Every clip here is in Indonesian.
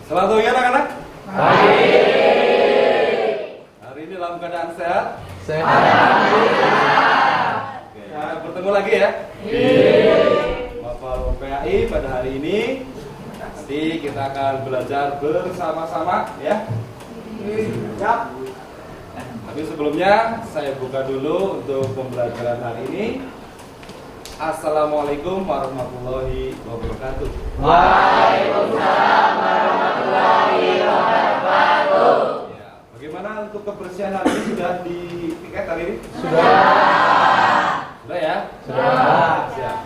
Selamat pagi anak-anak. Baik. Hari ini dalam keadaan sehat? Sehat. Oke, bertemu lagi ya. Bapak PAI pada hari ini nanti kita akan belajar bersama-sama ya. Siap. Tapi sebelumnya saya buka dulu untuk pembelajaran hari ini. Assalamualaikum warahmatullahi wabarakatuh. Waalaikumsalam warahmatullahi wabarakatuh. Ya, bagaimana untuk kebersihan hari ini, sudah di piket hari ini? Sudah. Sudah ya? Sudah. Siap.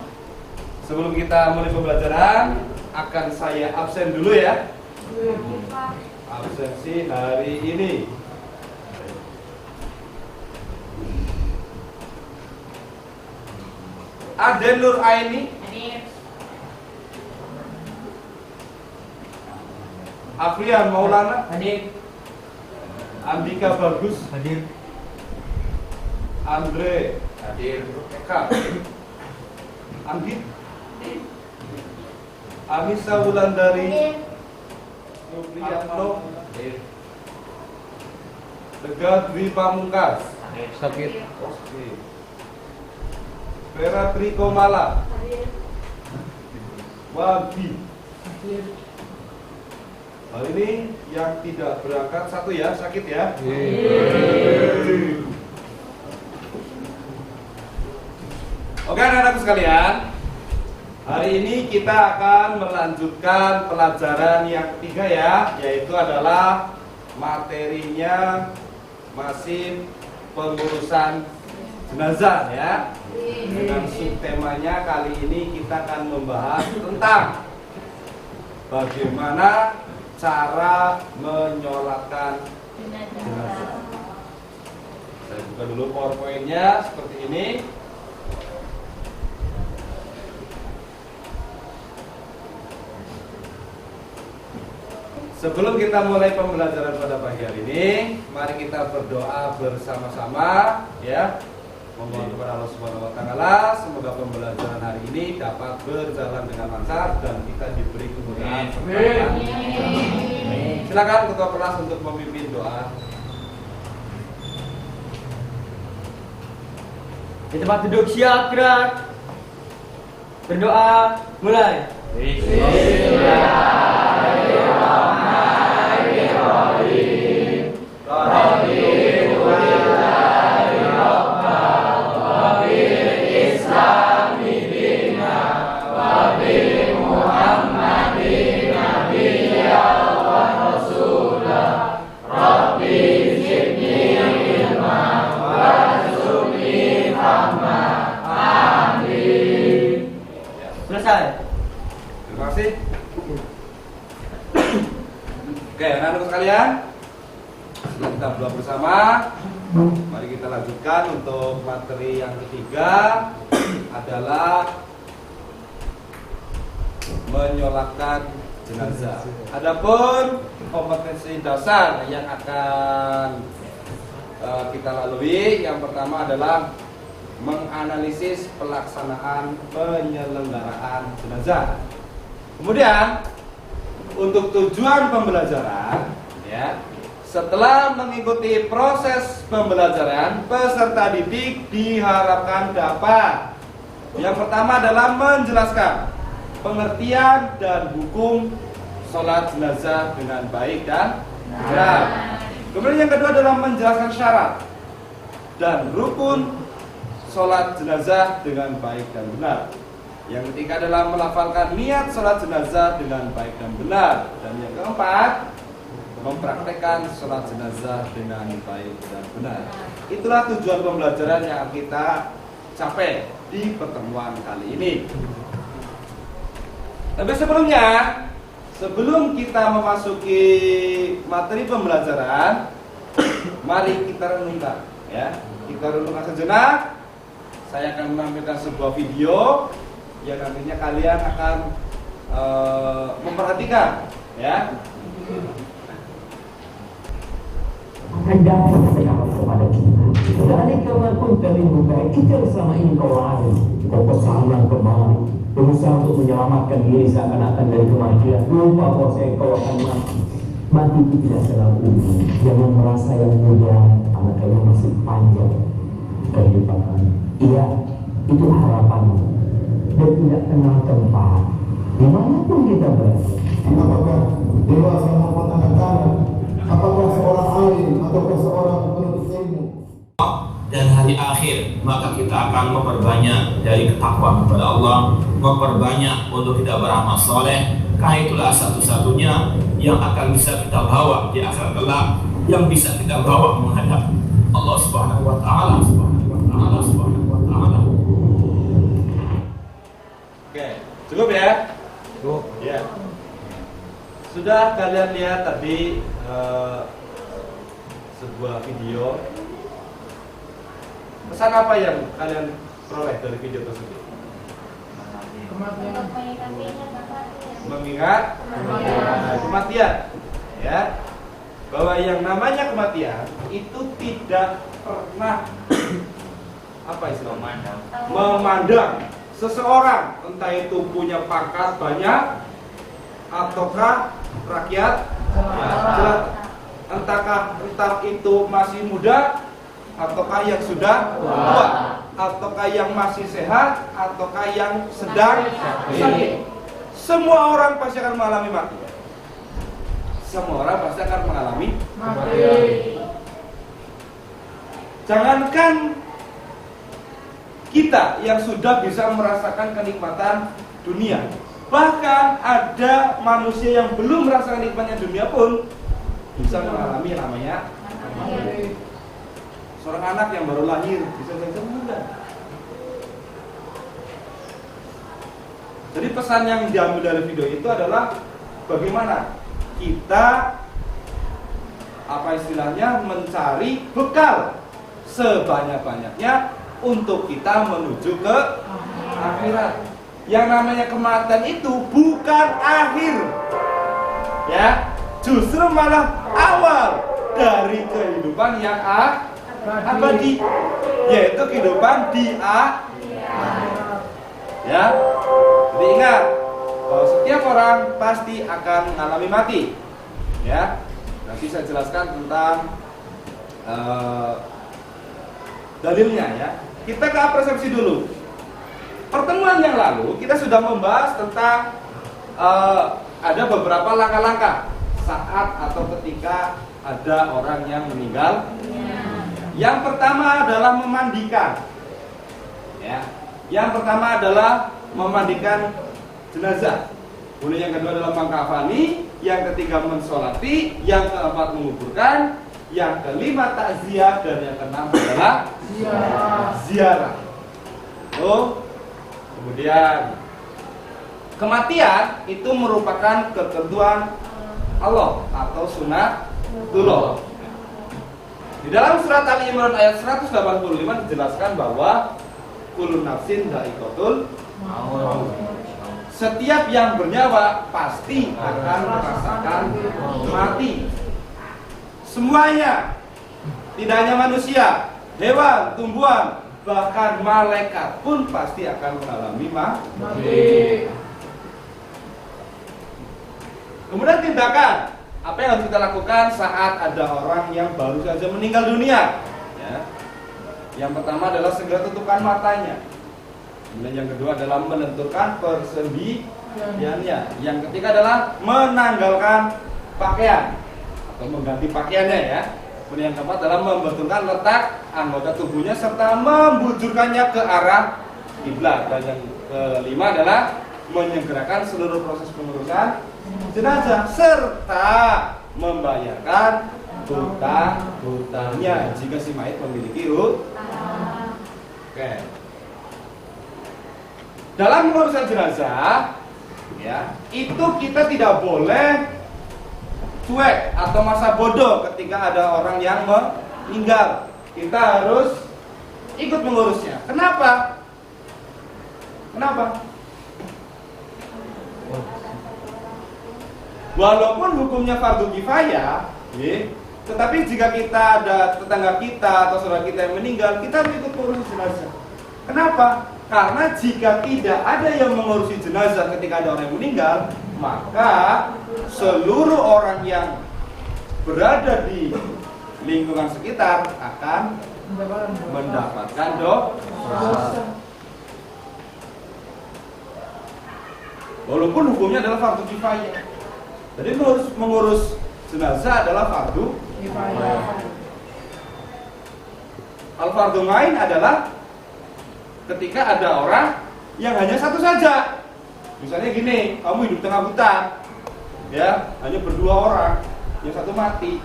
Sebelum kita mulai pembelajaran, akan saya absen dulu ya. Absensi hari ini. Aden Nur Aini. Afrian Maulana. Hadir. Andika Bagus. Hadir. Andre. Hadir. Eka. Anggit. Anissa Wulandari. Supriyatno. Tegar Dwi Pamungkas. Sakit. Oke. Vera Trikomala. Wagi. Hal ini yang tidak berangkat satu ya, sakit ya. Oke anak-anak sekalian, hari ini kita akan melanjutkan pelajaran yang ketiga ya, yaitu adalah materinya masih pengurusan jenazah ya. Dengan subtemanya kali ini kita akan membahas tentang bagaimana cara menyolatkan jenazah. Saya buka dulu PowerPoint-nya seperti ini. Sebelum kita mulai pembelajaran pada pagi hari ini, mari kita berdoa bersama-sama ya. Memohon kepada Allah Subhanahu wa taala semoga pembelajaran hari ini dapat berjalan dengan lancar dan kita diberi kemudahan. Silakan ketua kelas untuk memimpin doa. Di tempat duduk siap gerak. Berdoa mulai. Selesai. Terima kasih. Oke, anak-anak sekalian, setelah kita berdoa bersama, mari kita lanjutkan untuk materi yang ketiga adalah menyolatkan jenazah. Adapun kompetensi dasar yang akan kita lalui, yang pertama adalah menganalisis pelaksanaan penyelenggaraan jenazah. Kemudian untuk tujuan pembelajaran ya, setelah mengikuti proses pembelajaran, peserta didik diharapkan dapat yang pertama adalah menjelaskan pengertian dan hukum sholat jenazah dengan baik dan benar. Kemudian yang kedua adalah menjelaskan syarat dan rukun sholat jenazah dengan baik dan benar. Yang ketiga adalah melafalkan niat sholat jenazah dengan baik dan benar. Dan yang keempat, mempraktekkan sholat jenazah dengan baik dan benar. Itulah tujuan pembelajaran yang kita capai di pertemuan kali ini. Tapi sebelumnya, sebelum kita memasuki materi pembelajaran, mari kita renungkan ya. Kita renungkan sejenak. Saya akan menampilkan sebuah video yang nantinya kalian akan memperhatikan ya. Anda sayang kepada kita. Dari kemampuan kami kita selama ini kau lari, kau kesana kemari, berusaha untuk menyelamatkan diri seakan-akan dari kematian, lupa bahwa engkau akan mati. Mati itu tidak selalu umum. Jangan merasa yang muda, anak kamu masih panjang kehidupan kamu. Iya, itu harapanmu. Dan tidak kenal tempat dimanapun kita berada. Apakah dewasa maupun anak-anak, apakah seorang alim ataukah seorang penuntut ilmu, dan hari akhir, maka kita akan memperbanyak dari ketakwaan kepada Allah, memperbanyak untuk kita beramal soleh, karena itulah satu-satunya yang akan bisa kita bawa di akhirat kelak, yang bisa kita bawa menghadap Allah Subhanahu wa taala, Subhanahu wa taala. Oke, cukup ya? Cukup. Ya. Sudah kalian lihat tadi sebuah video. Pesan apa yang kalian peroleh dari video tersebut? Mengingat kematian, ya, bahwa yang namanya kematian itu tidak pernah apa istilahnya memandang seseorang, entah itu punya pangkat banyak ataukah rakyat jelata, entah itu masih muda ataukah yang sudah tua, ataukah yang masih sehat, ataukah yang sedang sakit. Semua orang pasti akan mengalami mati. Semua orang pasti akan mengalami mati. Jangankan kita yang sudah bisa merasakan kenikmatan dunia, bahkan ada manusia yang belum merasakan nikmatnya dunia pun bisa mengalami yang namanya mati. Seorang anak yang baru lahir bisa saja meninggal. Jadi pesan yang diambil dari video itu adalah bagaimana kita apa istilahnya mencari bekal sebanyak-banyaknya untuk kita menuju ke akhirat. Yang namanya kematian itu bukan akhir, ya, justru malah awal dari kehidupan yang abadi, yaitu kehidupan di akhirat. Ya, jadi ingat bahwa setiap orang pasti akan mengalami mati. Ya, nanti saya jelaskan tentang dalilnya. Ya, kita ke persepsi dulu. Pertemuan yang lalu kita sudah membahas tentang ada beberapa langkah-langkah saat atau ketika ada orang yang meninggal. Yang pertama adalah memandikan. Ya. Yang pertama adalah memandikan jenazah. Kemudian yang kedua adalah mengkafani, yang ketiga mensolati, yang keempat menguburkan, yang kelima takziah, dan yang keenam adalah ziarah. Oh, kemudian kematian itu merupakan ketentuan Allah atau sunnatullah. Di dalam surat Ali Imran ayat 185 dijelaskan bahwa kullu nafsin dha'iqatul maut. Setiap yang bernyawa pasti akan merasakan mati. Semuanya, tidak hanya manusia, hewan, tumbuhan, bahkan malaikat pun pasti akan mengalami mati. Kemudian tindakan apa yang harus kita lakukan saat ada orang yang baru saja meninggal dunia? Ya. Yang pertama adalah segera tutupkan matanya. Kemudian yang kedua adalah menentukan persendiannya. Yang ketiga adalah menanggalkan pakaian atau mengganti pakaiannya, ya. Kemudian yang keempat adalah membetulkan letak anggota tubuhnya serta membujurkannya ke arah kiblat. Dan yang kelima adalah menyegerakan seluruh proses pengurusan jenazah serta membayarkan hutang-hutangnya jika si mayit memiliki hutang. Oke. Dalam pengurusan jenazah, ya, itu kita tidak boleh cuek atau masa bodoh ketika ada orang yang meninggal. Kita harus ikut mengurusnya. Kenapa? Walaupun hukumnya fardu kifayah, tetapi jika kita ada tetangga kita atau saudara kita yang meninggal, kita harus ikut mengurus jenazah. Kenapa? Karena jika tidak ada yang mengurusi jenazah ketika ada orang yang meninggal, maka seluruh orang yang berada di lingkungan sekitar akan mendapatkan dosa. Walaupun hukumnya adalah fardu kifayah. Jadi mengurus jenazah adalah fardu kifayah. Al-fardu ain adalah ketika ada orang yang hanya satu saja. Misalnya gini, kamu hidup tengah hutan, ya, hanya berdua orang, yang satu mati.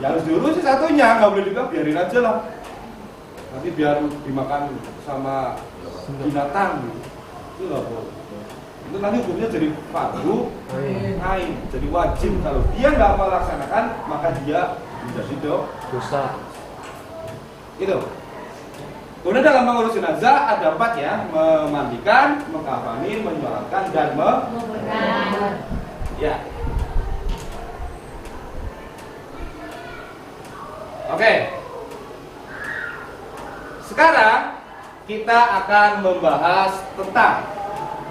Ya harus diurusi satunya, nggak boleh juga biarin aja lah. Nanti biar dimakan sama binatang, itu nggak boleh. Itu nanti hukumnya jadi fardu ain, jadi wajib. Kalau dia nggak melaksanakan, maka dia menjadi dosa. Itu. Kemudian dalam mengurus jenazah ada 4 ya, memandikan, mengkafani, menyolatkan, dan menguburkan. Ya. Oke. Sekarang kita akan membahas tentang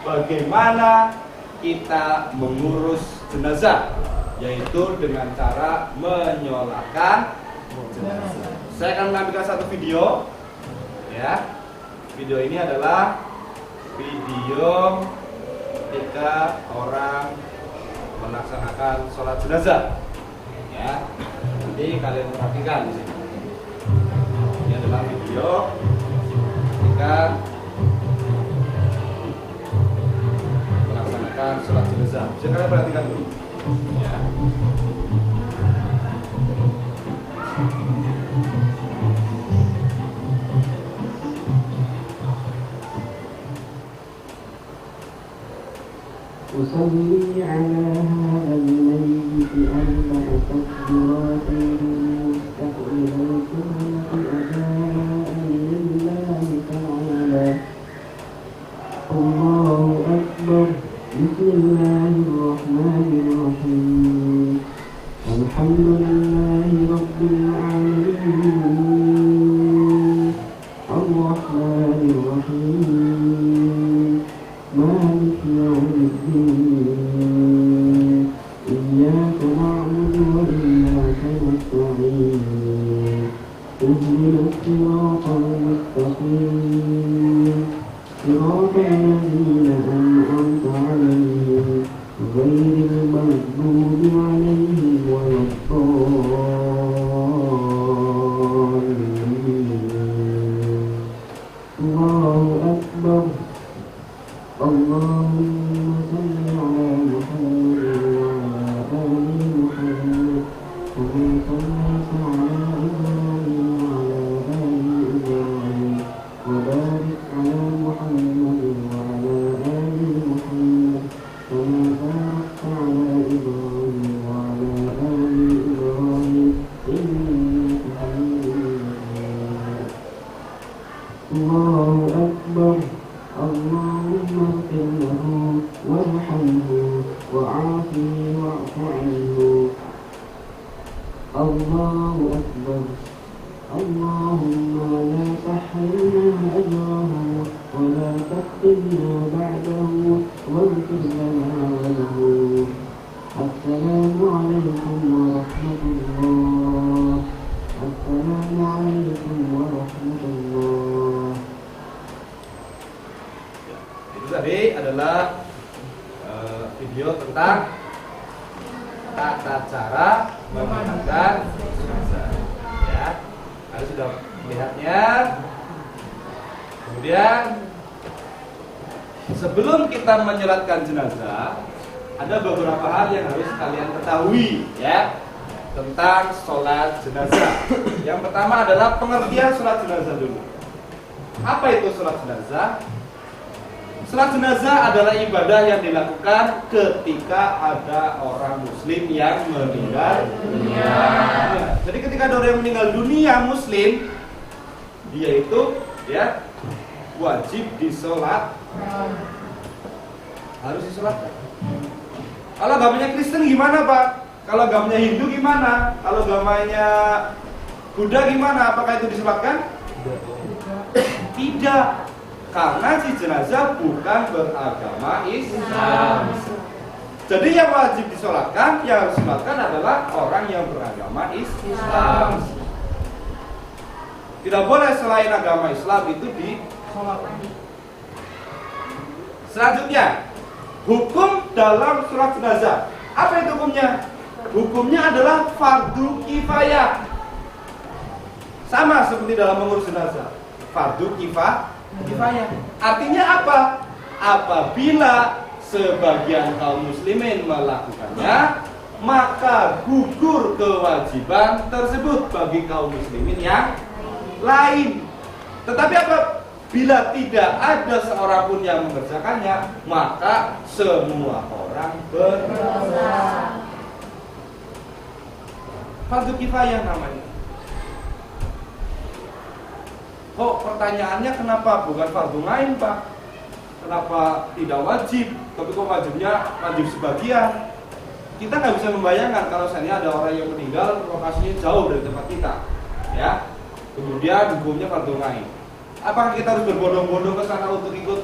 bagaimana kita mengurus jenazah, yaitu dengan cara menyolatkan jenazah. Saya akan menampilkan satu video. Ya, video ini adalah video ketika orang melaksanakan sholat jenazah. Ya, nanti kalian perhatikan di sini. Ini adalah video ketika melaksanakan sholat jenazah. Bisa kalian perhatikan dulu. Ya. أصلي على هذا الميت 4 تكبيرات مستقبلة أداء لله تعالى. الله أكبر. بسم الله الرحمن الرحيم. الحمد لله رب العالمين الرحمن الرحيم مالك يوم الدين إياك نعبد وإياك نستعين اهدنا الصراط المستقيم صراط الذين أنعمت عليهم غير المغضوب عليهم ولا الضالين. الله أكبر. اللهم صل على محمد وعلى آل محمد كما صليت على إبراهيم وعلى آل إبراهيم وبارك على محمد وعلى آل محمد كما باركت على إبراهيم وعلى آل إبراهيم إنك حميد مجيد. الله أكبر. اللهم اغفر له وارحمه وعافه واعف عنه. الله أكبر. اللهم لا تحرمنا أجره ولا تفتنا بعده واغفر لنا وله. السلام عليكم ورحمة الله. السلام عليكم ورحمة الله. Itu tadi adalah video tentang tata cara memandikan jenazah. Ya, kalian sudah melihatnya. Kemudian sebelum kita menyolatkan jenazah, ada beberapa hal yang harus kalian ketahui ya tentang sholat jenazah. Yang pertama adalah pengertian sholat jenazah dulu. Apa itu sholat jenazah? Sholat jenazah adalah ibadah yang dilakukan ketika ada orang muslim yang meninggal dunia. Jadi ketika ada orang yang meninggal dunia muslim, dia itu ya wajib disolat, harus disolatkan. Kalau agamanya Kristen gimana Pak? Kalau agamanya Hindu gimana? Kalau agamanya Buddha gimana? Apakah itu disolatkan? Tidak. Karena si jenazah bukan beragama Islam. Jadi yang wajib disolatkan, yang harus disolatkan adalah orang yang beragama Islam. Tidak boleh selain agama Islam itu disolatkan. Selanjutnya, hukum dalam sholat jenazah. Apa itu hukumnya? Hukumnya adalah fardu kifayah. Sama seperti dalam mengurus jenazah. Fardu kifayah. Artinya apa? Apabila sebagian kaum muslimin melakukannya, maka gugur kewajiban tersebut bagi kaum muslimin yang lain. Tetapi apabila tidak ada seorang pun yang mengerjakannya, maka semua orang berdosa. Fardu kifayah namanya. Kok pertanyaannya kenapa bukan fardu ain, Pak? Kenapa tidak wajib? Tapi kok wajibnya wajib sebagian? Kita nggak bisa membayangkan kalau misalnya ada orang yang meninggal lokasinya jauh dari tempat kita, ya. Kemudian hukumnya fardu ain. Apakah kita harus berbondong-bondong ke sana untuk ikut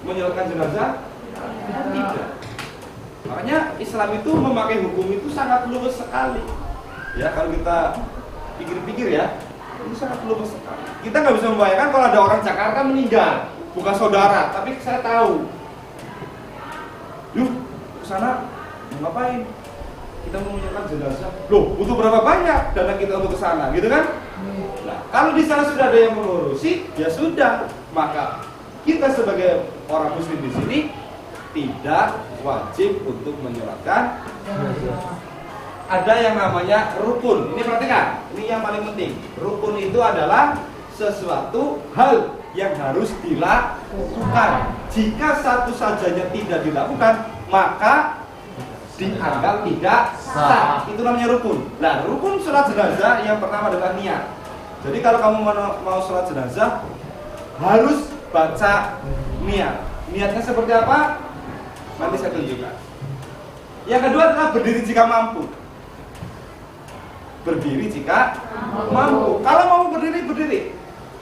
menyolatkan jenazah? Tidak. Makanya Islam itu memakai hukum itu sangat luas sekali. Ya, kalau kita pikir-pikir ya, itu sangat luas sekali. Kita nggak bisa membayangkan kalau ada orang Jakarta meninggal, bukan saudara, tapi saya tahu. Yuk, ke sana mau ngapain? Kita mau menyolatkan jenazah. Loh, butuh berapa banyak dana kita untuk ke sana, gitu kan? Nah, kalau di sana sudah ada yang mengurusi, ya sudah. Maka kita sebagai orang muslim di sini tidak wajib untuk menyolatkan jenazah. Ada yang namanya rukun. Ini perhatikan, ini yang paling penting. Rukun itu adalah sesuatu hal yang harus dilakukan. Jika satu sajanya tidak dilakukan, maka dianggap tidak sah. Itu namanya rukun. Nah, rukun sholat jenazah yang pertama adalah niat. Jadi kalau kamu mau sholat jenazah, harus baca niat. Niatnya seperti apa? Nanti saya tunjukkan. Yang kedua adalah berdiri jika mampu. Berdiri jika mampu. Kalau mau berdiri, berdiri.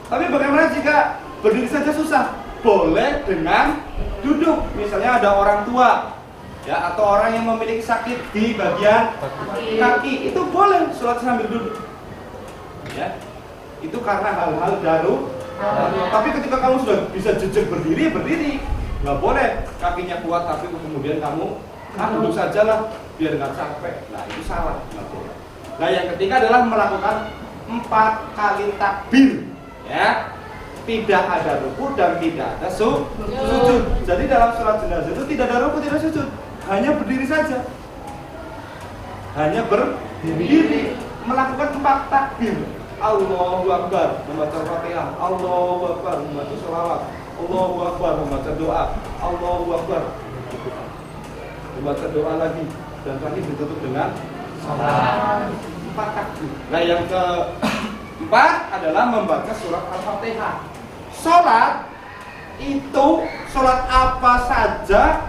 Tapi bagaimana jika berdiri saja susah? Boleh dengan duduk. Misalnya ada orang tua, ya, atau orang yang memiliki sakit di bagian kaki, itu boleh sholat sambil duduk. Ya, itu karena hal-hal darurat. Tapi ketika kamu sudah bisa jejak berdiri, berdiri. Nggak boleh kakinya kuat tapi kemudian kamu duduk sajalah biar nggak capek. Nah, itu salah. Nggak boleh. Nah, yang ketiga adalah melakukan 4 kali takbir, ya. Tidak ada ruku dan tidak ada sujud. Jadi dalam sholat jenazah itu tidak ada ruku, tidak sujud, hanya berdiri saja. Hanya berdiri, melakukan 4 takbir. Allahu Akbar, membaca Fatihah. Allahu Akbar, membaca sholawat. Allahu Akbar, membaca doa. Allahu Akbar, membaca doa lagi, dan terakhir ditutup dengan salam. 4 takbir. Nah, yang keempat adalah membaca surat Al-Fatihah. Sholat itu, sholat apa saja,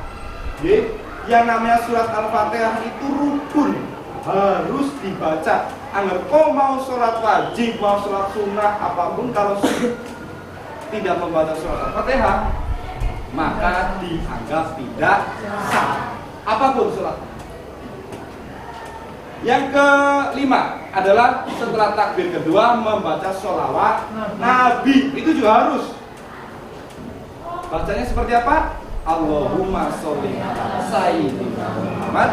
yang namanya surat Al-Fatihah itu rukun, harus dibaca. Agar kau mau sholat wajib, mau sholat sunnah, apapun, kalau tidak membaca surat Al-Fatihah, maka dianggap tidak sah. Apapun sholat. Yang kelima adalah setelah takbir kedua membaca sholawat Nabi. Itu juga harus. Bacanya seperti apa? Allahumma sholli ala sayyidina Muhammad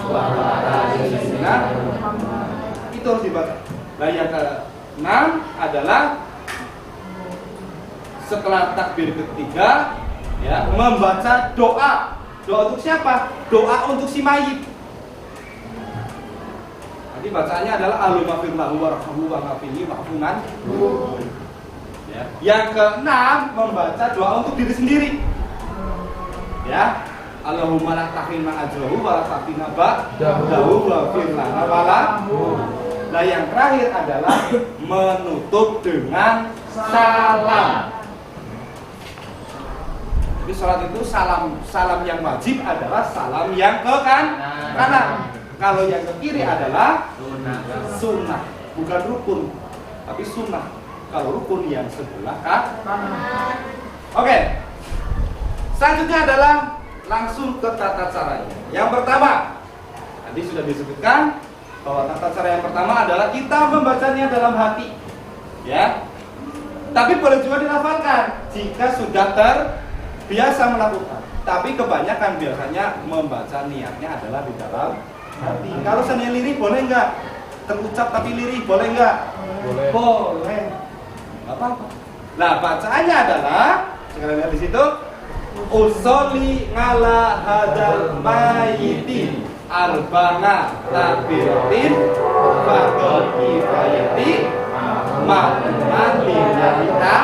wa ala ali sayyidina Muhammad. Itu harus dibaca. Nah, yang keenam adalah setelah takbir ketiga, ya, membaca doa. Doa untuk siapa? Doa untuk si mayit. Jadi bacaannya adalah Allahumma firlahu warhamhu wa ghafirli wa'funan. Ya. Yang keenam membaca doa untuk diri sendiri. Ya. Allahumma la tahrimna ajrahu wa la tafina ba'dahu wa firlana wala. Nah, yang terakhir adalah menutup dengan salam. Jadi sholat itu salam yang wajib adalah salam yang ke kanan. Kalau yang ke kiri adalah sunnah, bukan rukun, tapi sunnah. Kalau rukun yang sebelah kanan. Oke. Selanjutnya adalah langsung ke tata caranya. Yang pertama, tadi sudah disebutkan bahwa tata cara yang pertama adalah kita membacanya dalam hati. Ya. Tapi boleh juga dilafalkan jika sudah terbiasa melakukan. Tapi kebanyakan biasanya membaca niatnya adalah di dalam hati. Kalau seandainya lirih boleh nggak? Terucap tapi lirih boleh nggak? Boleh. Nggak apa-apa. Nah, bacaannya adalah sekali lihat di situ. Usolli ngala hadal mayiti arbana takbiratin fardhu kifayati ma'man lillahita.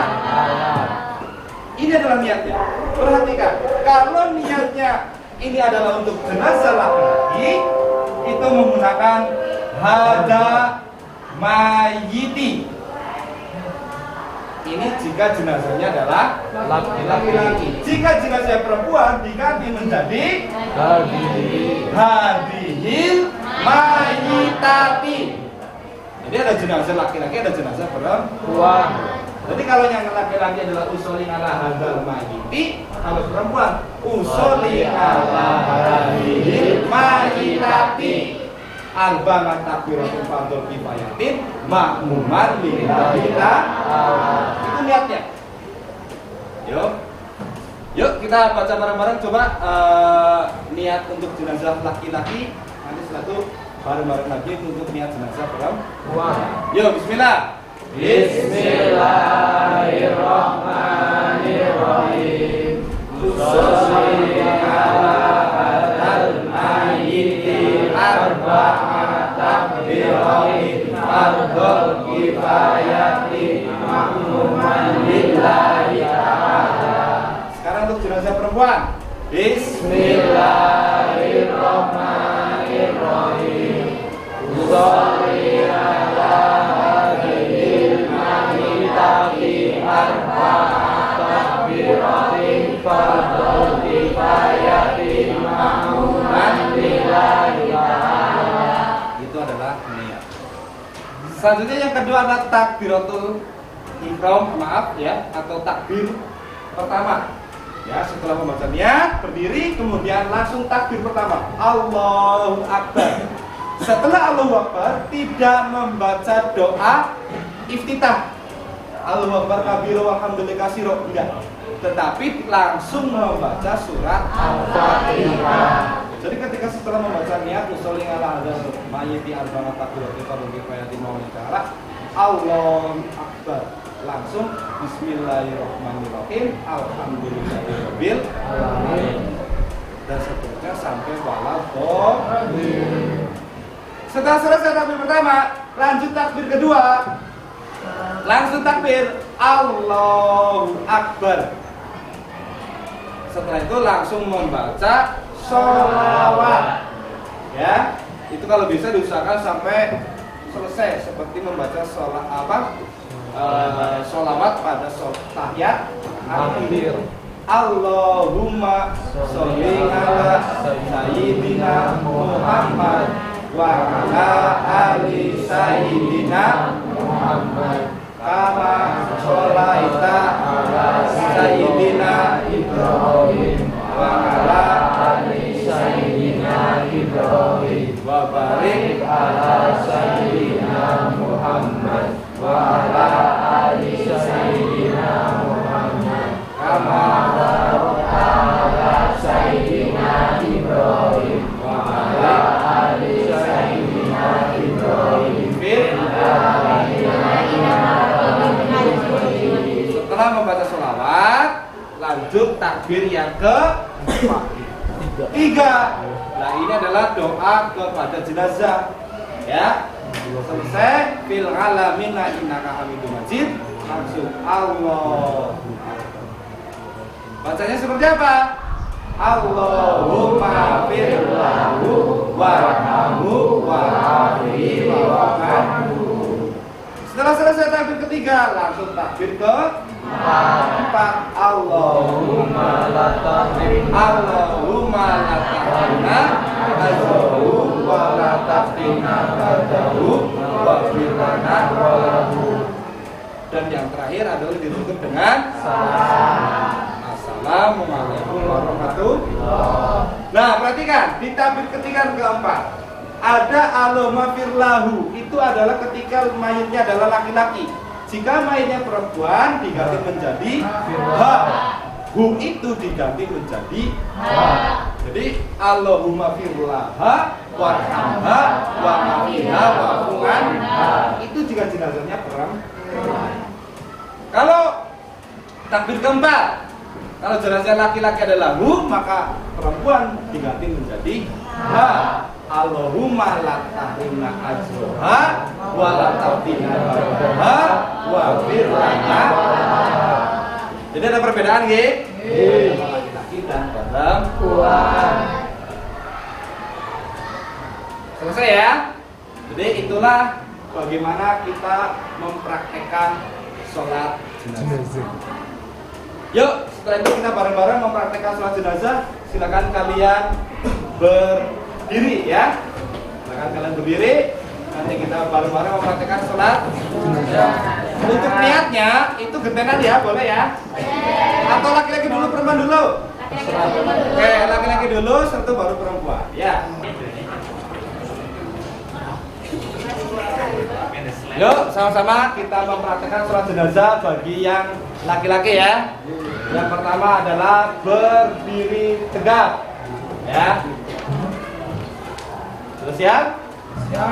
Ini adalah niatnya. Perhatikan, kalau niatnya ini adalah untuk jenazah laki-laki, itu menggunakan hada mayiti. Ini jika jenazahnya adalah laki-laki. Jika jenazah perempuan diganti menjadi hadihil mayitati. Jadi ada jenazah laki-laki, ada jenazah perempuan. Jadi kalau yang laki-laki adalah usolli ala hadal mayiti, kalau perempuan usolli ala hadihil mayitati. Arba'at takbiratul fardhu kifayatin ma'muman lillahi ta'ala. Itu niatnya. Yuk kita baca bareng-bareng coba niat untuk jenazah laki-laki. Nanti setelah itu bareng-bareng lagi untuk niat jenazah perempuan. Yuk bismillah. Bismillahirrahmanirrahim. Sholli ala hadal mayyiti arba'at takbiratin fardhu kifayati ma'muman lillahi ta'ala. Sekarang untuk jenazah perempuan. Bismillahirrahmanirrahim. Sholli ala hadil mayyitati arba'at takbiratin fardhu kifayati ma'muman lillahi ta'ala. Itu adalah niat. Selanjutnya yang kedua adalah takbiratul ihram, maaf ya, atau takbir pertama. Ya, setelah membaca niat, berdiri, kemudian langsung takbir pertama. Allahu Akbar. Setelah Allahu Akbar, tidak membaca doa iftitah. Allahu Akbar kabiru walhamdulillah katsiro, enggak. Tetapi langsung membaca surat Al-Fatihah. Jadi ketika setelah membaca niat usolli ala hadal mayyiti arba'at takbiratin fardhu kifayati ma'muman ta'ala, Allahu Akbar. Langsung bismillahirrahmanirrahim, alhamdulillahirabbil alamin, dan seterusnya sampai waladzim. Setelah selesai takbir pertama, lanjut takbir kedua. Langsung takbir Allahu Akbar. Setelah itu langsung membaca sholawat. Ya, itu kalau bisa diusahakan sampai selesai seperti membaca sholawat pada tahiyat akhir. Allahumma sholli ala sayyidina Muhammad wa ala ali sayyidina Muhammad kama sholaita ala sayyidina Ibrahim wa ala ali sayyidina Ibrahim wa barik ala sayyidina Muhammad wa ala ali sayyidina Muhammad kama barakta ala sayyidina Ibrahim wa ala ali sayyidina Ibrahim fil alamin. Setelah membaca sholawat, lanjut takbir yang ketiga. Nah, ini adalah doa kepada jenazah. Ya, selesai fil alamin innaka hamidum majid, langsung Allah. Bacanya seperti apa? Allahumma firlahu warhamhu wa'afihi wa'afihi. Setelah selesai takbir ketiga, langsung takbir keempat. Allahumma la tahrimna ajruhu wa la taftina ba'dahu wa firlana walahu. dan yang terakhir adalah ditutup dengan Assalamualaikum warahmatullahi. Nah, perhatikan di takbir ketiga keempat ada Allahumma firlahu, itu adalah ketika mayitnya adalah laki-laki. Jika mayitnya perempuan diganti menjadi ha. Hu itu diganti menjadi ha. Jadi Allahumma firlaha warhamha wa afiha wa afuanha, itu jika jenazahnya perempuan. Kalau takbir keempat, kalau jenazah laki-laki adalah hu, maka perempuan diganti menjadi ha. Allahumma la tahrimna ajroha wa la taftina baroha wa firlana. Jadi ada perbedaan nggih? Laki-laki dan perempuan. Selesai ya? Jadi itulah bagaimana kita mempraktekkan sholat jenazah. Yuk, setelah itu kita bareng-bareng mempraktekkan sholat jenazah. Silakan kalian berdiri ya. Silakan kalian berdiri. Nanti kita bareng-bareng mempraktekkan sholat jenazah. Untuk niatnya itu gentenan ya, boleh ya? Atau laki-laki dulu, perempuan dulu? Oke, laki-laki dulu, setelah itu baru perempuan. Ya. Yuk, sama-sama kita mempraktekkan sholat jenazah bagi yang laki-laki ya. Yang pertama adalah berdiri tegak. Ya. Sudah siap? Siap.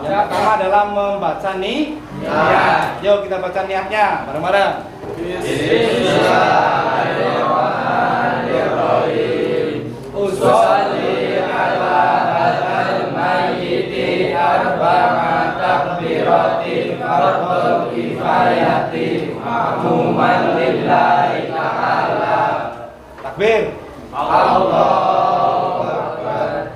Yang pertama adalah membaca niat. Yuk kita baca niatnya bareng-bareng. Bismillahirrahmanirrahim. Usolli ala hadzal mayyiti arba'a takbiratin fardhu kifayatin ma'muman lillahi ta'ala. Takbir. Allahu akbar.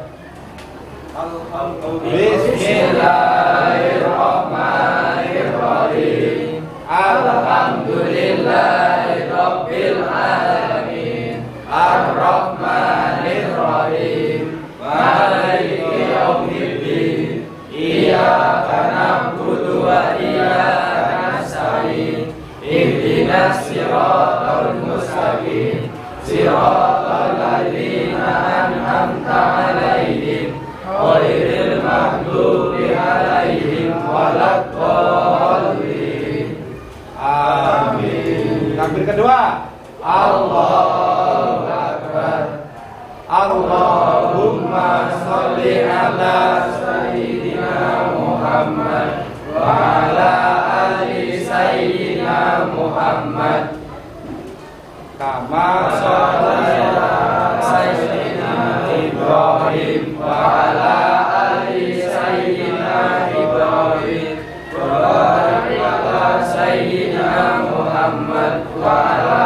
Bismillahirrahmanirrahim. Alhamdulillahi rabbil alamin. Ar-Rahmanir-Rahim. Maliki yaumiddin. Iyyaka na'budu wa iyyaka nasta'in. Ihdinas siratal mustaqim. Siratal ladzina an'amta 'alaihim ghairil maghdubi 'alaihim waladdallin. Amin. Takbir kedua. Allahu akbar. Allahumma sholli ala sayyidina Muhammad wa ala ali sayyidina Muhammad kama shallaita ala sayyidina Ibrahim wa ala ali sayyidina Ibrahim wa barik ala sayyidina Muhammad wa ala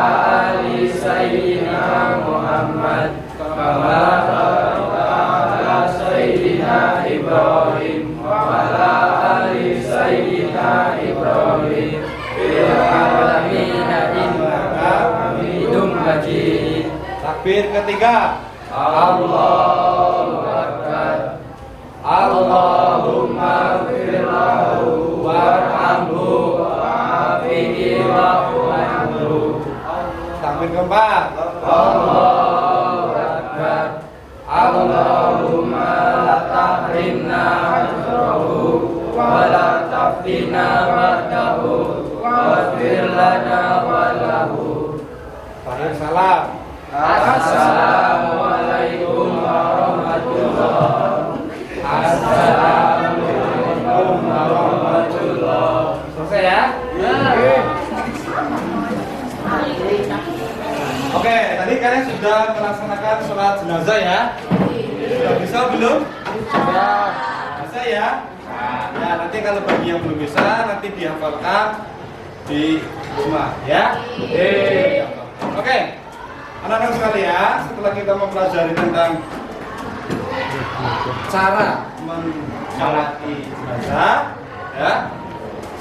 ali sayyidina Muhammad kama barakta ala sayyidina Ibrahim wa ala ali sayyidina Ibrahim fil alamin innaka Hamidum Majid. Takbir ketiga. Allahu akbar. Allahumma ighfir lahu warhamhu wa'afihi wa'fu anhu. Takbir keempat. Allahu akbar. Allahumma la tahrimna ajrahu wa la taftina ba'dahu waghfir lana wa lahu. Akhir salam. Assalamualaikum warahmatullahi. Assalamualaikum warahmatullahi. Selesai ya? Oke, tadi kalian sudah melaksanakan sholat jenazah ya? Sudah bisa belum? Bisa ya? Ya, nanti kalau bagi yang belum bisa nanti dihafalkan di rumah ya. Oke, anak-anak sekalian, setelah kita mempelajari tentang cara mensolati jenazah, ya,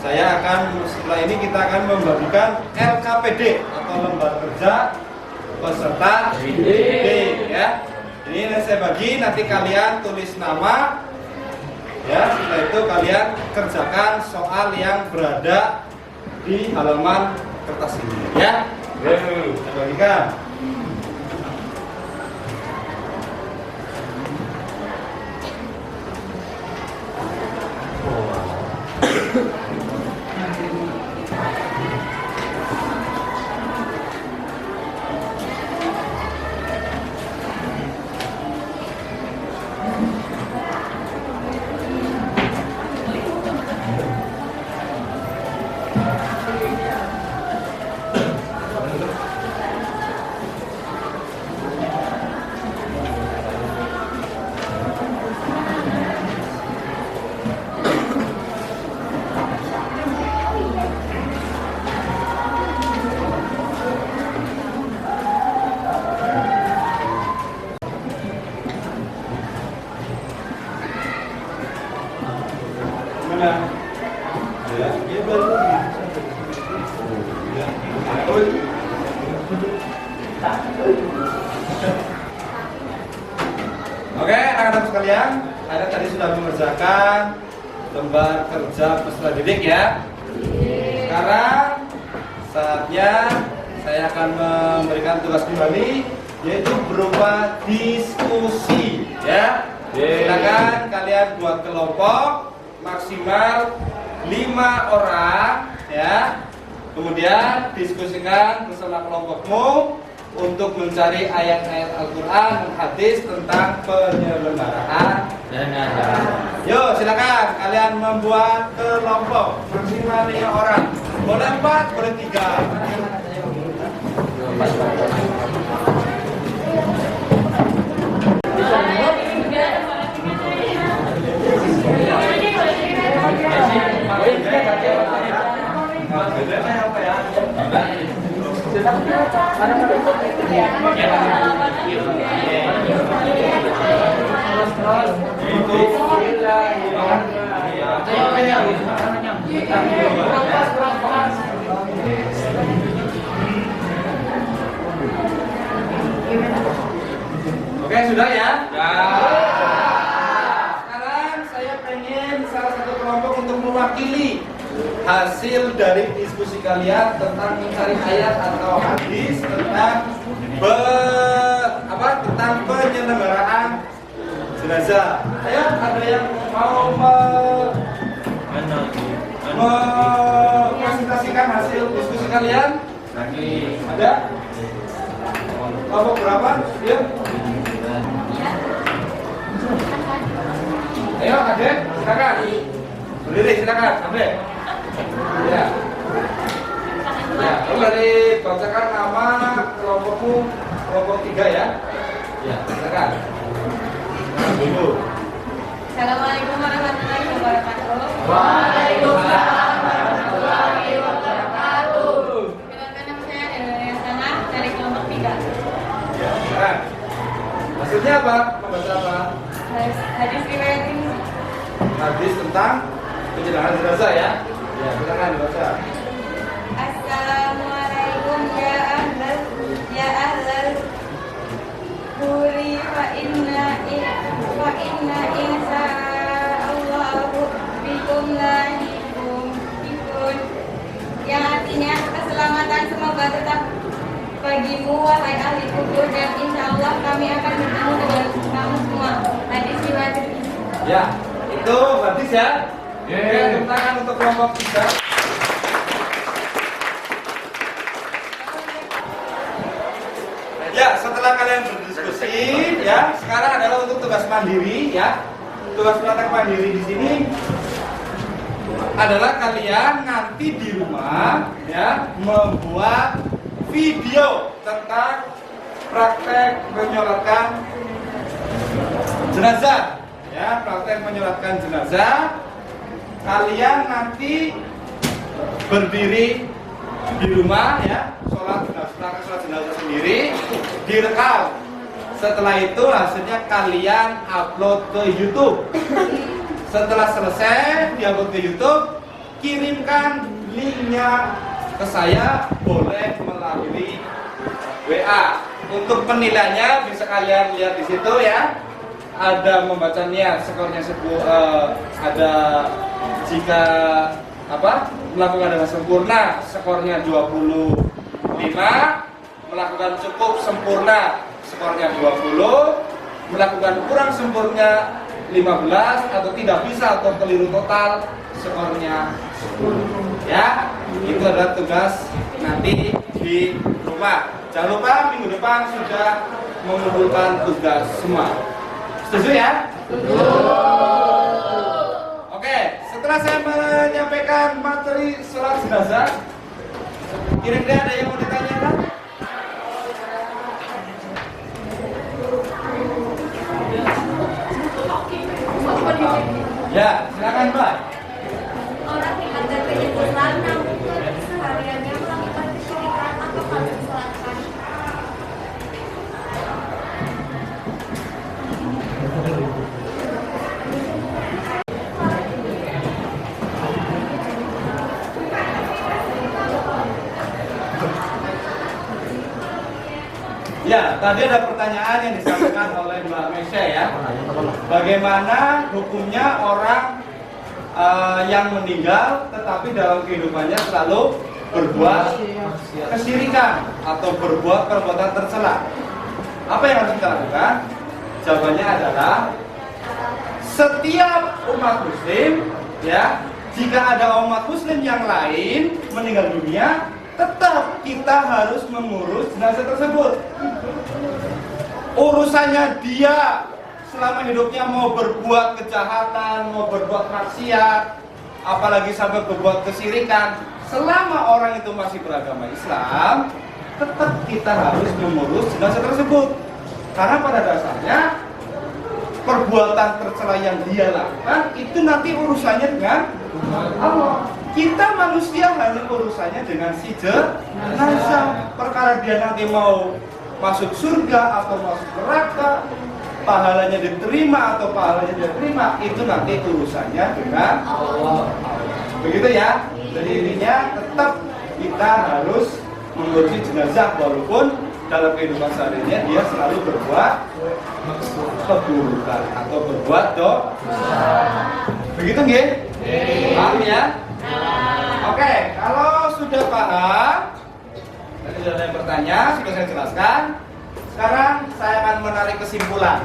saya akan setelah ini kita akan membagikan LKPD atau lembar kerja peserta didik ya. Ini saya bagi, nanti kalian tulis nama ya, setelah itu kalian kerjakan soal yang berada di halaman kertas ini ya. Yuk, kita bagikan. Mana? Ya, dia baru. Ya. Oke, anak-anak sekalian, Anda tadi sudah mengerjakan lembar kerja peserta didik ya. Sekarang saatnya saya akan memberikan tugas kembali, yaitu berupa diskusi ya. Silakan kalian buat kelompok maksimal 5 orang ya. Kemudian diskusikan bersama kelompokmu untuk mencari ayat-ayat Al-Quran dan hadis tentang penyelenggaraan jenazah. Yuk silakan kalian membuat kelompok maksimal 5 orang. Boleh 4, boleh 3. Oke, sudah ya? Sekarang saya pengen salah satu kelompok untuk mewakili hasil dari diskusi kalian tentang mencari ayat atau hadis tentang tentang penyelenggaraan jenazah. Ayo, ada yang mau presentasikan hasil diskusi kalian? Ada? Kelompok berapa? Ya. Ayo, Adek, silakan. Berdiri, silakan, Adek. Ya. Ya, boleh bacakan nama kelompokmu, kelompok 3 ya. Ya, silakan. Dulu. Assalamualaikum warahmatullahi wabarakatuh. Waalaikumsalam warahmatullahi wabarakatuh. Perkenalkan nama saya Delia Sana dari kelompok 3. Ya, silakan. Maksudnya apa? Membaca apa? Hadis riwayat ini. Hadis tentang penyelenggaraan jenazah ya. Ya, silakan baca. Assalamualaikum ya ahlal quri fa inna insya Allahu bikum lahikum bikun, yang artinya keselamatan semoga tetap bagimu wahai ahli kubur, dan insya Allah kami akan bertemu dengan kamu semua. Hadis riwayat ini. Ya, itu hadis ya. Oke, tepuk tangan untuk kelompok 3. Ya, setelah kalian berdiskusi, ya, sekarang adalah untuk tugas mandiri, ya. Tugas praktek mandiri di sini adalah kalian nanti di rumah, ya, membuat video tentang praktek menyolatkan jenazah, ya, praktek menyolatkan jenazah. Kalian nanti berdiri di rumah ya, sholat jenazah sendiri, direkam. Setelah itu hasilnya kalian upload ke YouTube. Setelah selesai diupload ke YouTube, kirimkan linknya ke saya, boleh melalui WA. Untuk penilaiannya bisa kalian lihat di situ ya. Ada membaca niat, skornya ada jika melakukan dengan sempurna, skornya 25, melakukan cukup sempurna, skornya 20, melakukan kurang sempurna 15, atau tidak bisa atau keliru total, skornya 10. Ya, itu adalah tugas nanti di rumah. Jangan lupa minggu depan sudah mengumpulkan tugas semua. Setuju ya? Oke, setelah saya menyampaikan materi sholat jenazah, kira-kira ada yang mau ditanyakan? Ya, silakan Mbak. Orang yang ada penyesalan namun sehariannya melakukan kesyirikan atau harus disolatkan. Ya, tadi ada pertanyaan yang disampaikan oleh Mbak Mesya ya. Bagaimana hukumnya orang yang meninggal tetapi dalam kehidupannya selalu berbuat kesyirikan atau berbuat perbuatan tercela? Apa yang harus kita lakukan? Jawabannya adalah setiap umat muslim ya, jika ada umat muslim yang lain meninggal dunia, tetap kita harus mengurus jenazah tersebut. Urusannya dia selama hidupnya mau berbuat kejahatan, mau berbuat maksiat, apalagi sampai berbuat kesyirikan, selama orang itu masih beragama Islam, tetap kita harus mengurus jenazah tersebut. Karena pada dasarnya perbuatan tercela yang dia lakukan itu nanti urusannya dengan Allah. Kita manusia hanya urusannya dengan si jenazah. Perkara dia nanti mau masuk surga atau masuk neraka, pahalanya diterima atau pahalanya tidak diterima, itu nanti urusannya dengan Allah. Begitu ya. Jadi intinya tetap kita harus mengurusi jenazah walaupun dalam kehidupan sehari-harinya dia selalu berbuat keburukan atau berbuat dosa. Begitu nggih? Paham ya? Oke, kalau sudah paham, tadi sudah ada yang bertanya, sudah saya jelaskan. Sekarang saya akan menarik kesimpulan.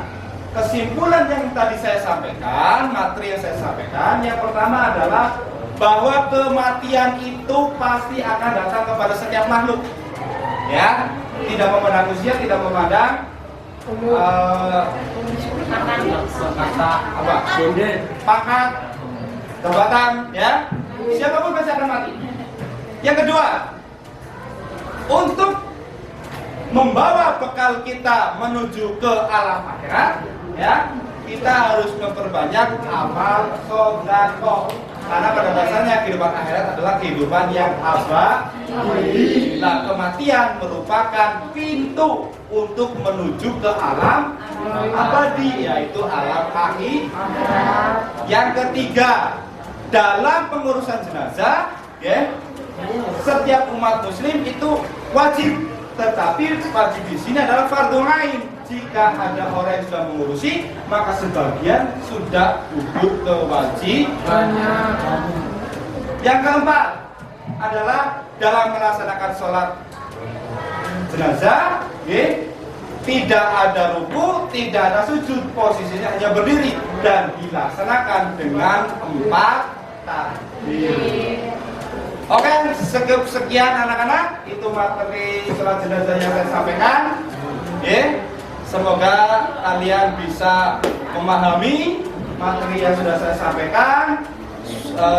Kesimpulan yang tadi saya sampaikan, materi yang saya sampaikan, yang pertama adalah bahwa kematian itu pasti akan datang kepada setiap makhluk. Ya, tidak memandang usia, tidak memandang pangkat, jabatan, ya. Siapapun pasti akan mati. Yang kedua, untuk membawa bekal kita menuju ke alam akhirat, ya, kita harus memperbanyak amal sedekah. Karena pada dasarnya kehidupan akhirat adalah kehidupan yang abadi. Nah, kematian merupakan pintu untuk menuju ke alam abadi, yaitu alam akhirat. Yang ketiga, dalam pengurusan jenazah, ya, setiap umat muslim itu wajib, tetapi wajib di sini adalah fardhu ain. Jika ada orang yang sudah mengurusi, maka sebagian sudah gugur kewajibannya. Yang keempat adalah dalam melaksanakan sholat jenazah, ya, tidak ada ruku, tidak ada sujud, posisinya hanya berdiri dan dilaksanakan dengan 4 takbir. Oke, sekian anak-anak, itu materi sholat jenazah yang saya sampaikan. Ya, semoga kalian bisa memahami materi yang sudah saya sampaikan.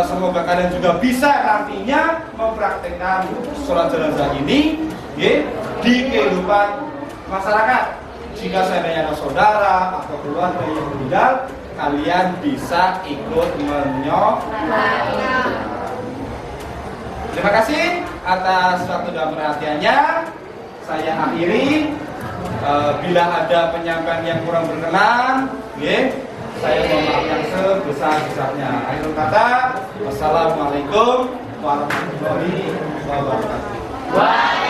Semoga kalian juga bisa nantinya mempraktikkan sholat jenazah ini, ya, di kehidupan masyarakat. Jika seandainya ada saudara atau keluarga yang meninggal, kalian bisa ikut menyolatkan. Terima kasih atas waktu dan perhatiannya. Saya akhiri. Bila ada penyampaian yang kurang berkenan, saya mohon maaf yang sebesar-besarnya. Akhir kata, wassalamualaikum warahmatullahi wabarakatuh.